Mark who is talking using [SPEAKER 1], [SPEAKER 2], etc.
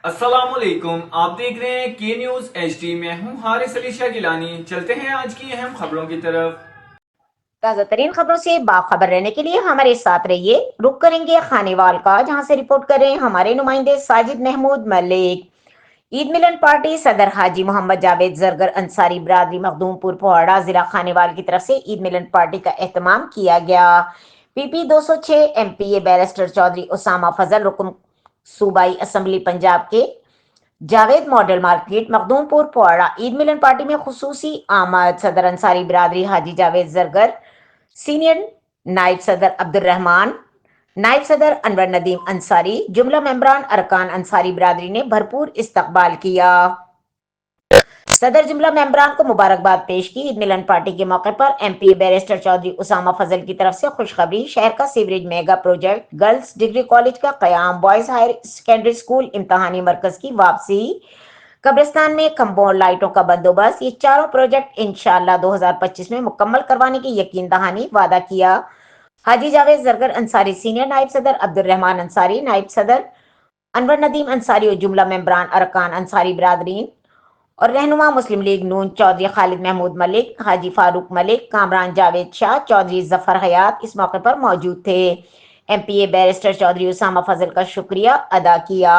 [SPEAKER 1] السلام علیکم، آپ دیکھ رہے ہیں کے نیوز ایچ ڈی۔ میں ہوں حارث علی شاہ گیلانی۔ چلتے ہیں آج کی اہم خبروں کی طرف۔
[SPEAKER 2] تازہ ترین خبروں سے باخبر رہنے کے لیے ہمارے ساتھ رہیے۔ رخ کریں گے خانیوال کا، جہاں سے رپورٹ کر رہے ہیں ہمارے نمائندے ساجد محمود ملک۔ عید ملن پارٹی صدر حاجی محمد جاوید زرگر انصاری برادری مخدوم پور پوہاڑا ضلع خانیوال کی طرف سے عید ملن پارٹی کا اہتمام کیا گیا۔ پی پی 206 ایم پی اے بیرسٹر چودھری اسامہ فضل رکن صوبائی اسمبلی پنجاب کے جاوید ماڈل مارکیٹ مخدوم پور پوہاڑا عید ملن پارٹی میں خصوصی آمد۔ صدر انصاری برادری حاجی جاوید زرگر، سینئر نائب صدر عبد الرحمان، نائب صدر انور ندیم انصاری، جملہ ممبران ارکان انصاری برادری نے بھرپور استقبال کیا۔ صدر جملہ ممبران کو مبارکباد پیش کی۔ عید ملن پارٹی کے موقع پر ایم پی اے بیرسٹر چودھری اسامہ فضل کی طرف سے خوشخبری، شہر کا sewerage mega project, girls degree college کا قیام، بوائز ہائر سیکنڈری اسکول امتحانی مرکز کی واپسی، قبرستان میں کمپاؤنڈ لائٹوں کا بندوبست، یہ چاروں پروجیکٹ انشاءاللہ 2025 میں مکمل کروانے کی یقین دہانی وعدہ کیا۔ حاجی جاوید زرگر انصاری، سینئر نائب صدر عبد الرحمان انصاری، نائب صدر انور ندیم انصاری اور جملہ ممبران ارکان انصاری برادرین اور رہنما مسلم لیگ نون چودھری خالد محمود ملک، حاجی فاروق ملک، کامران جاوید شاہ، چودھری ظفر حیات اس موقع پر موجود تھے۔ ایم پی اے بیرسٹر چودھری اسامہ فضل کا شکریہ ادا کیا۔